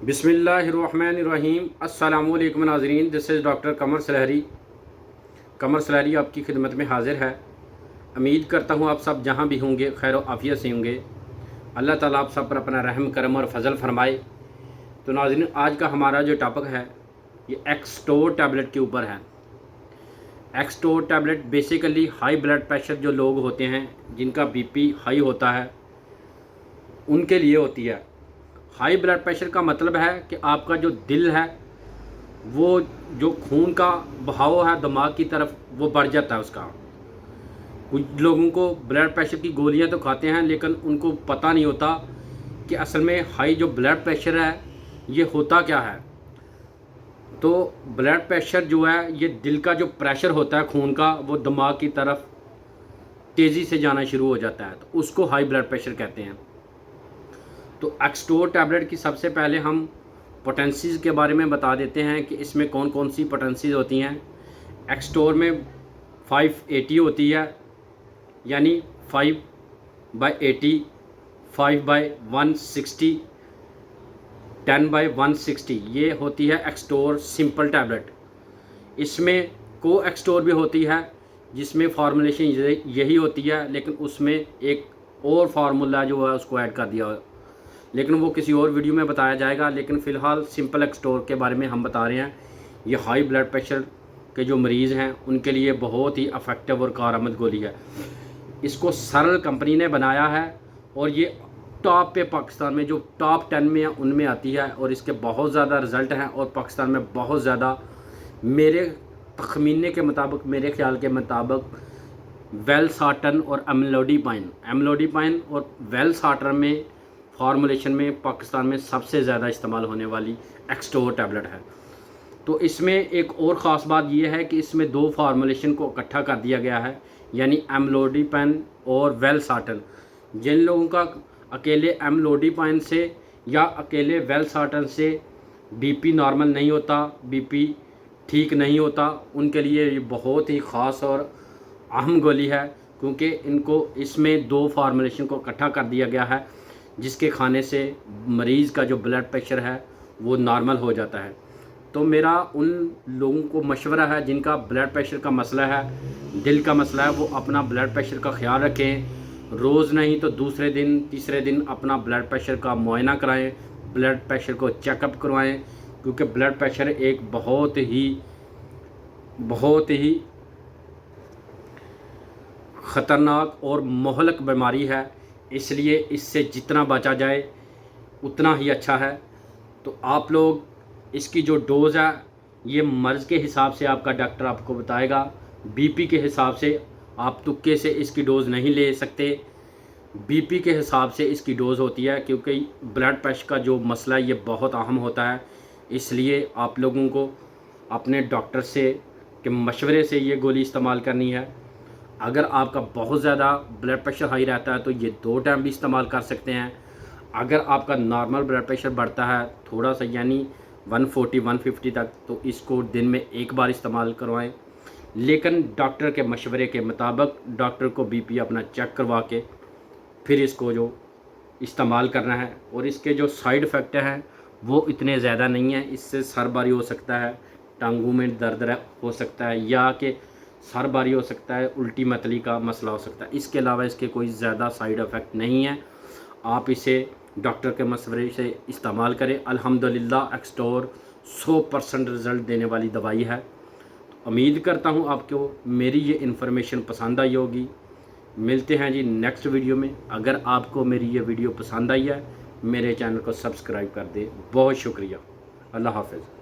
बिस्मिल्लाहिर्रहमानिर्रहीम। अस्सलामु अलैकुम नाज़रीन, दिस इज़ डॉक्टर कमर सलहरी। कमर सलहरी आपकी खिदमत में हाज़िर है। उम्मीद करता हूँ आप सब जहाँ भी होंगे खैर व आफ़ियत से होंगे। अल्लाह ताला आप सब पर अपना रहम करम और फजल फरमाए। तो नाज़रीन, आज का हमारा जो टॉपिक है ये एक्सटोर टैबलेट के ऊपर है। Extor tablet basically high blood pressure जो लोग होते हैं, जिनका बीपी हाई होता है, उनके लिए होती है। हाई ब्लड प्रेशर का मतलब है कि आपका जो दिल है, वो जो खून का बहाव है दिमाग की तरफ, वो बढ़ जाता है उसका। कुछ लोगों को ब्लड प्रेशर की गोलियां तो खाते हैं, लेकिन उनको पता नहीं होता कि असल में हाई जो ब्लड प्रेशर है ये होता क्या है। तो ब्लड प्रेशर जो है, ये दिल का जो प्रेशर होता है खून का, वो दिमाग की तरफ तेज़ी से जाना शुरू हो जाता है, तो उसको हाई ब्लड प्रेशर कहते हैं। तो एक्सटोर टैबलेट की सबसे पहले हम पोटेंसीज़ के बारे में बता देते हैं कि इसमें कौन कौन सी पोटेंसीज़ होती हैं। एक्सटोर में 580 होती है, यानी 5/80, 5/160, 10/160 ये होती है एक्सटोर सिंपल टैबलेट। इसमें को एक्सटोर भी होती है, जिसमें फार्मूलेशन यही होती है, लेकिन उसमें एक और फार्मूला जो है उसको ऐड कर दिया है, लेकिन वो किसी और वीडियो में बताया जाएगा। लेकिन फ़िलहाल सिंपल एक्सटोर के बारे में हम बता रहे हैं। ये हाई ब्लड प्रेशर के जो मरीज़ हैं उनके लिए बहुत ही अफेक्टिव और कारआमद गोली है। इसको सरल कंपनी ने बनाया है और ये टॉप पे पाकिस्तान में जो टॉप 10 में है उनमें आती है, और इसके बहुत ज़्यादा रिज़ल्ट हैं और पाकिस्तान में बहुत ज़्यादा, मेरे तखमीने के मुताबिक, मेरे ख्याल के मुताबिक वेलसाटन और एमलोडिपाइन और वेलसाटन में फार्मूलेशन में पाकिस्तान में सबसे ज़्यादा इस्तेमाल होने वाली एक्सटोर टैबलेट है। तो इसमें एक और ख़ास बात यह है कि इसमें दो फार्मूलेशन को इकट्ठा कर दिया गया है, यानी एमलोडिपाइन और वेलसाटन। जिन लोगों का अकेले एमलोडिपाइन से या अकेले वेलसाटन से बीपी नॉर्मल नहीं होता, बीपी ठीक नहीं होता, उनके लिए ये बहुत ही ख़ास और अहम गोली है, क्योंकि इनको इसमें दो फार्मूलेशन को इकट्ठा कर दिया गया है, जिसके खाने से मरीज़ का जो ब्लड प्रेशर है वो नॉर्मल हो जाता है। तो मेरा उन लोगों को मशवरा है जिनका ब्लड प्रेशर का मसला है, दिल का मसला है, वो अपना ब्लड प्रेशर का ख्याल रखें। रोज़ नहीं तो दूसरे दिन, तीसरे दिन अपना ब्लड प्रेशर का मुआयना कराएं, ब्लड प्रेशर को चेकअप करवाएं, क्योंकि ब्लड प्रेशर एक बहुत ही ख़तरनाक और मोहलक बीमारी है, इसलिए इससे जितना बचा जाए उतना ही अच्छा है। तो आप लोग इसकी जो डोज़ है, ये मर्ज़ के हिसाब से आपका डॉक्टर आपको बताएगा। बीपी के हिसाब से आप तुक्के से इसकी डोज़ नहीं ले सकते, बीपी के हिसाब से इसकी डोज़ होती है, क्योंकि ब्लड प्रेशर का जो मसला है ये बहुत अहम होता है। इसलिए आप लोगों को अपने डॉक्टर से के मशवरे से ये गोली इस्तेमाल करनी है। अगर आपका बहुत ज़्यादा ब्लड प्रेशर हाई रहता है तो ये 2 टाइम भी इस्तेमाल कर सकते हैं। अगर आपका नॉर्मल ब्लड प्रेशर बढ़ता है थोड़ा सा, यानी 140-150 तक, तो इसको दिन में एक बार इस्तेमाल करवाएं। लेकिन डॉक्टर के मशवरे के मुताबिक डॉक्टर को बीपी अपना चेक करवा के फिर इसको जो इस्तेमाल करना है। और इसके जो साइड इफ़ेक्ट हैं वो इतने ज़्यादा नहीं हैं। इससे सर भारी हो सकता है, टांगों में दर्द हो सकता है, या कि सर भारी हो सकता है, उल्टी मतली का मसला हो सकता है। इसके अलावा इसके कोई ज़्यादा साइड इफ़ेक्ट नहीं है। आप इसे डॉक्टर के मशवरे से इस्तेमाल करें। अल्हम्दुलिल्लाह एक्सटोर 100% रिज़ल्ट देने वाली दवाई है। उम्मीद करता हूँ आपको मेरी ये इन्फॉर्मेशन पसंद आई होगी। मिलते हैं जी नेक्स्ट वीडियो में। अगर आपको मेरी ये वीडियो पसंद आई है, मेरे चैनल को सब्सक्राइब कर दें। बहुत शुक्रिया। अल्लाह हाफ़िज़।